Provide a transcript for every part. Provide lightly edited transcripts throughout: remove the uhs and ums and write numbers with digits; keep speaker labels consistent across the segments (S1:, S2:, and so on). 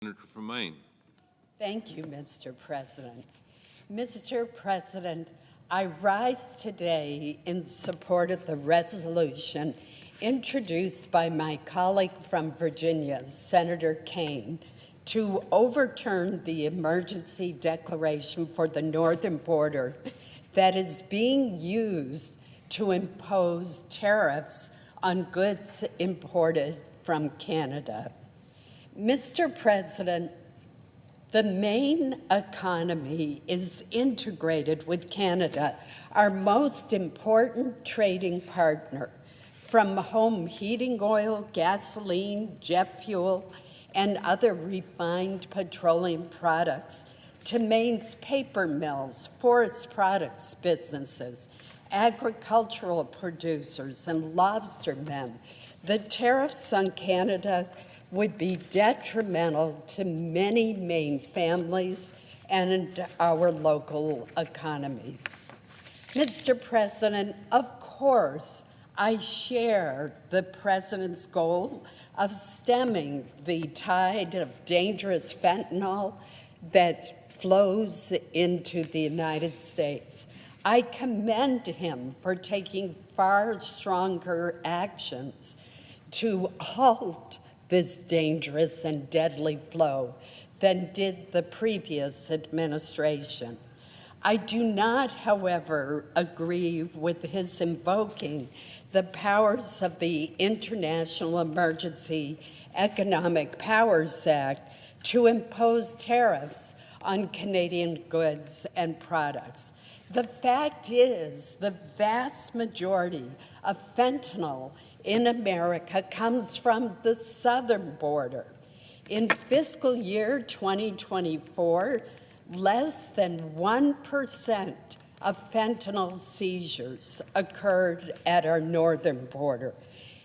S1: Senator from Maine.
S2: Thank you, Mr. President. Mr. President, I rise today in support of the resolution introduced by my colleague from Virginia, Senator Kaine, to overturn the emergency declaration for the northern border that is being used to impose tariffs on goods imported from Canada. Mr. President, the Maine economy is integrated with Canada, our most important trading partner, from home heating oil, gasoline, jet fuel, and other refined petroleum products, to Maine's paper mills, forest products businesses, agricultural producers, and lobstermen. The tariffs on Canada would be detrimental to many Maine families and our local economies. Mr. President, of course, I share the President's goal of stemming the tide of dangerous fentanyl that flows into the United States. I commend him for taking far stronger actions to halt this dangerous and deadly flow than did the previous administration. I do not, however, agree with his invoking the powers of the International Emergency Economic Powers Act to impose tariffs on Canadian goods and products. The fact is, the vast majority of fentanyl in America comes from the southern border. In fiscal year 2024, less than 1% of fentanyl seizures occurred at our northern border.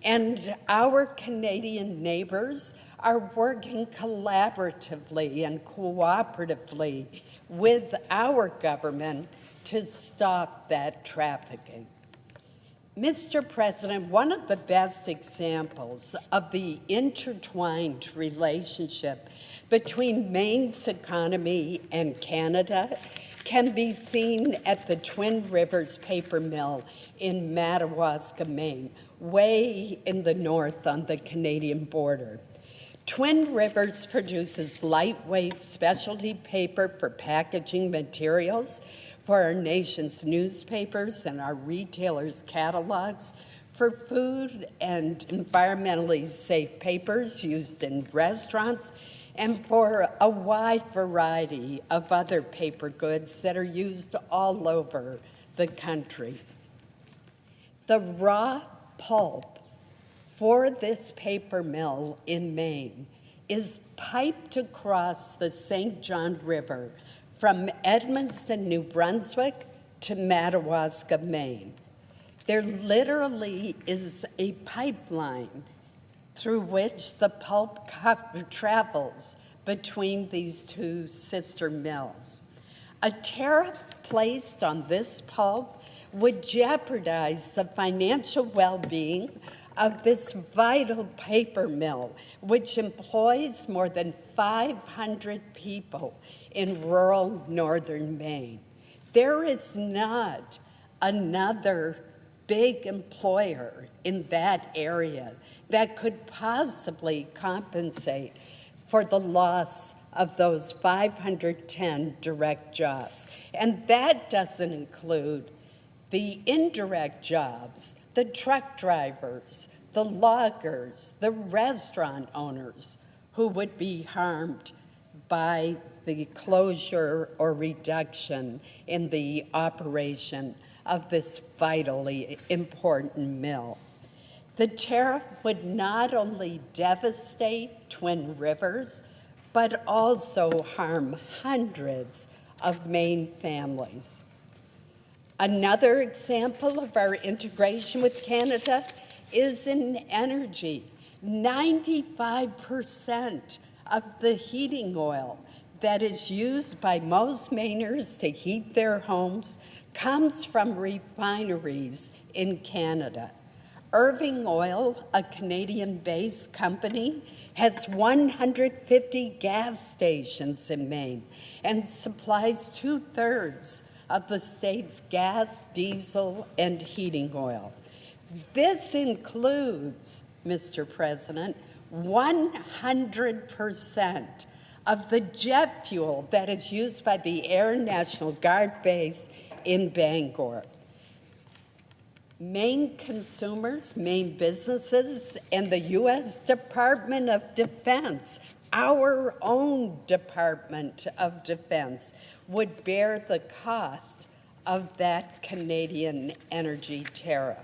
S2: And our Canadian neighbors are working collaboratively and cooperatively with our government to stop that trafficking. Mr. President, one of the best examples of the intertwined relationship between Maine's economy and Canada can be seen at the Twin Rivers paper mill in Madawaska, Maine, way in the north on the Canadian border. Twin Rivers produces lightweight specialty paper for packaging materials for our nation's newspapers and our retailers' catalogs, for food and environmentally safe papers used in restaurants, and for a wide variety of other paper goods that are used all over the country. The raw pulp for this paper mill in Maine is piped across the St. John River from Edmundston, New Brunswick to Madawaska, Maine. There literally is a pipeline through which the pulp travels between these two sister mills. A tariff placed on this pulp would jeopardize the financial well-being of this vital paper mill, which employs more than 500 people in rural northern Maine. There is not another big employer in that area that could possibly compensate for the loss of those 510 direct jobs. And that doesn't include the indirect jobs, the truck drivers, the loggers, the restaurant owners who would be harmed by the closure or reduction in the operation of this vitally important mill. The tariff would not only devastate Twin Rivers, but also harm hundreds of Maine families. Another example of our integration with Canada is in energy. 95% of the heating oil that is used by most Mainers to heat their homes comes from refineries in Canada. Irving Oil, a Canadian-based company, has 150 gas stations in Maine and supplies 2/3 of the state's gas, diesel, and heating oil. This includes, Mr. President, 100% of the jet fuel that is used by the Air National Guard base in Bangor. Maine consumers, Maine businesses, and the U.S. Department of Defense, our own Department of Defense, would bear the cost of that Canadian energy tariff.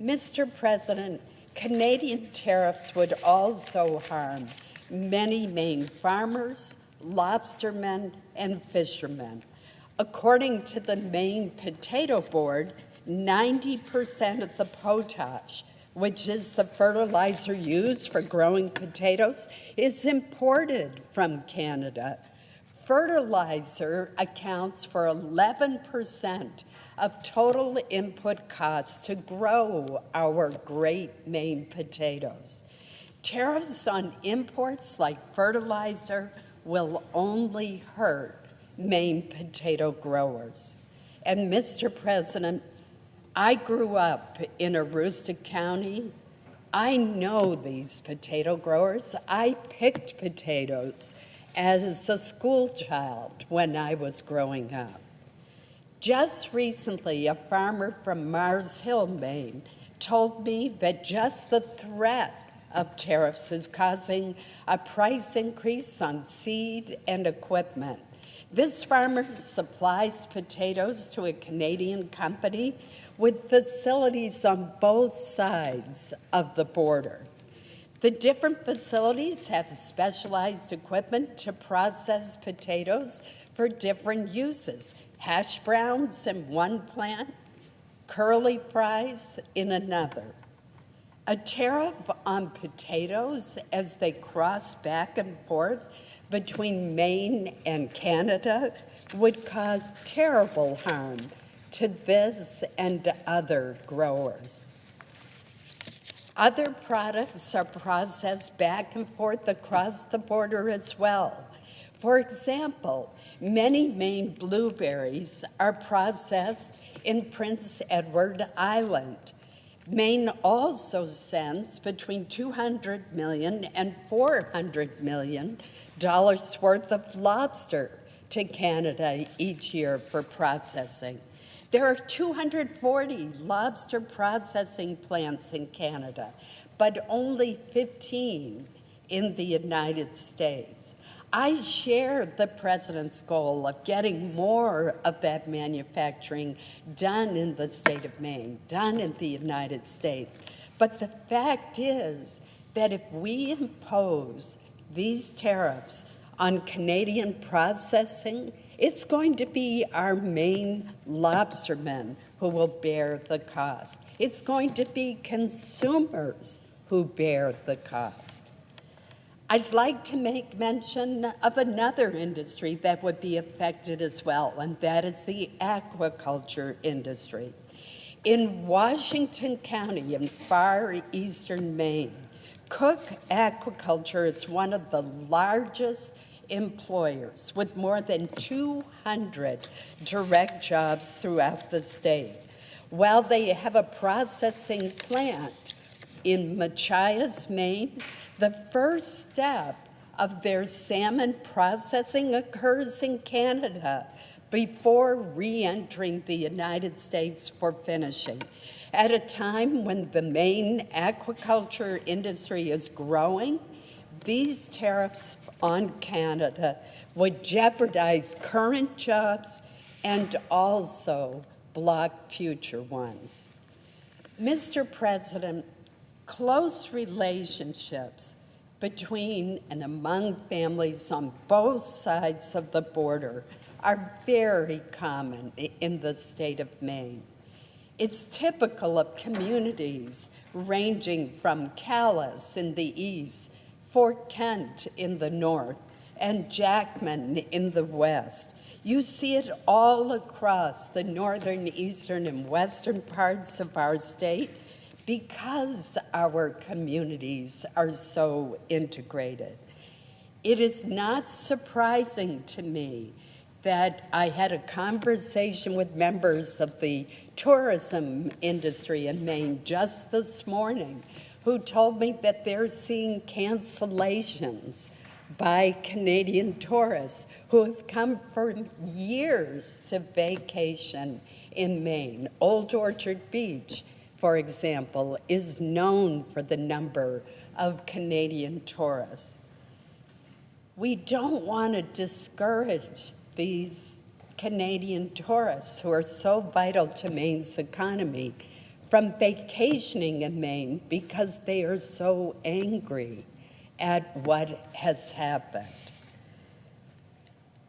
S2: Mr. President, Canadian tariffs would also harm many Maine farmers, lobstermen, and fishermen. According to the Maine Potato Board, 90% of the potash, which is the fertilizer used for growing potatoes, is imported from Canada. Fertilizer accounts for 11% of total input costs to grow our great Maine potatoes. Tariffs on imports like fertilizer will only hurt Maine potato growers. And Mr. President, I grew up in Aroostook County. I know these potato growers. I picked potatoes as a school child when I was growing up. Just recently, a farmer from Mars Hill, Maine, told me that just the threat of tariffs is causing a price increase on seed and equipment. This farmer supplies potatoes to a Canadian company with facilities on both sides of the border. The different facilities have specialized equipment to process potatoes for different uses. Hash browns in one plant, curly fries in another. A tariff on potatoes as they cross back and forth between Maine and Canada would cause terrible harm to this and other growers. Other products are processed back and forth across the border as well. For example, many Maine blueberries are processed in Prince Edward Island. Maine also sends between $200 million and $400 million worth of lobster to Canada each year for processing. There are 240 lobster processing plants in Canada, but only 15 in the United States. I share the President's goal of getting more of that manufacturing done in the state of Maine, done in the United States. But the fact is that if we impose these tariffs on Canadian processing, it's going to be our Maine lobstermen who will bear the cost. It's going to be consumers who bear the cost. I'd like to make mention of another industry that would be affected as well, and that is the aquaculture industry. In Washington County in far eastern Maine, Cook Aquaculture is one of the largest employers with more than 200 direct jobs throughout the state. While they have a processing plant in Machias, Maine, the first step of their salmon processing occurs in Canada before re-entering the United States for finishing. At a time when the Maine aquaculture industry is growing, these tariffs on Canada would jeopardize current jobs and also block future ones. Mr. President, close relationships between and among families on both sides of the border are very common in the state of Maine. It's typical of communities ranging from Calais in the east, Fort Kent in the north, and Jackman in the west. You see it all across the northern, eastern, and western parts of our state. because our communities are so integrated. It is not surprising to me that I had a conversation with members of the tourism industry in Maine just this morning who told me that they're seeing cancellations by Canadian tourists who have come for years to vacation in Maine. Old Orchard Beach, for example, is known for the number of Canadian tourists. We don't want to discourage these Canadian tourists who are so vital to Maine's economy from vacationing in Maine because they are so angry at what has happened.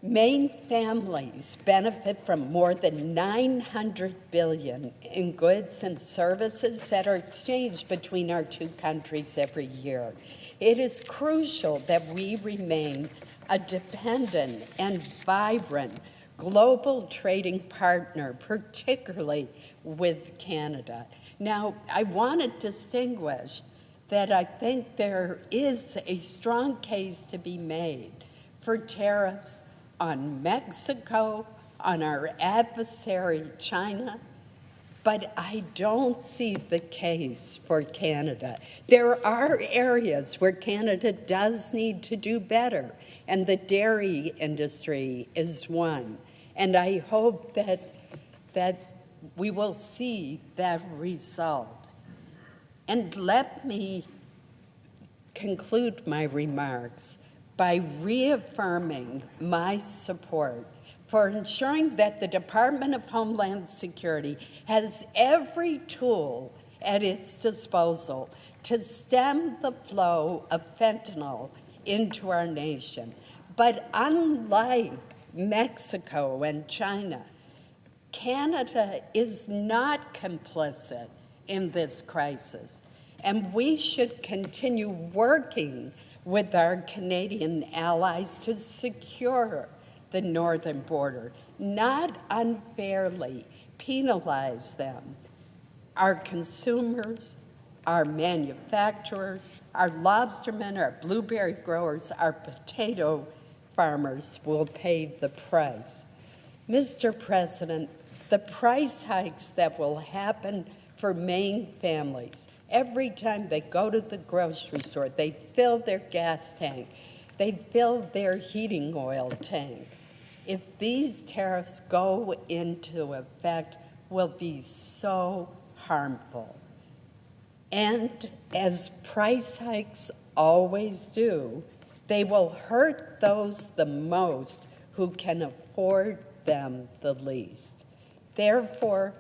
S2: Maine families benefit from more than $900 billion in goods and services that are exchanged between our two countries every year. It is crucial that we remain a dependent and vibrant global trading partner, particularly with Canada. Now, I want to distinguish that I think there is a strong case to be made for tariffs on Mexico, on our adversary China, but I don't see the case for Canada. There are areas where Canada does need to do better, and the dairy industry is one. And I hope that we will see that result. And let me conclude my remarks by reaffirming my support for ensuring that the Department of Homeland Security has every tool at its disposal to stem the flow of fentanyl into our nation. But unlike Mexico and China, Canada is not complicit in this crisis, and we should continue working with our Canadian allies to secure the northern border, not unfairly penalize them. Our consumers, our manufacturers, our lobstermen, our blueberry growers, our potato farmers will pay the price. Mr. President, the price hikes that will happen for Maine families, every time they go to the grocery store, they fill their gas tank, they fill their heating oil tank. If these tariffs go into effect, will be so harmful. And as price hikes always do, they will hurt those the most who can afford them the least. Therefore,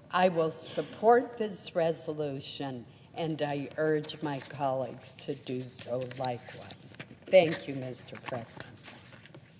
S2: I will support this resolution, and I urge my colleagues to do so likewise. Thank you, Mr. President.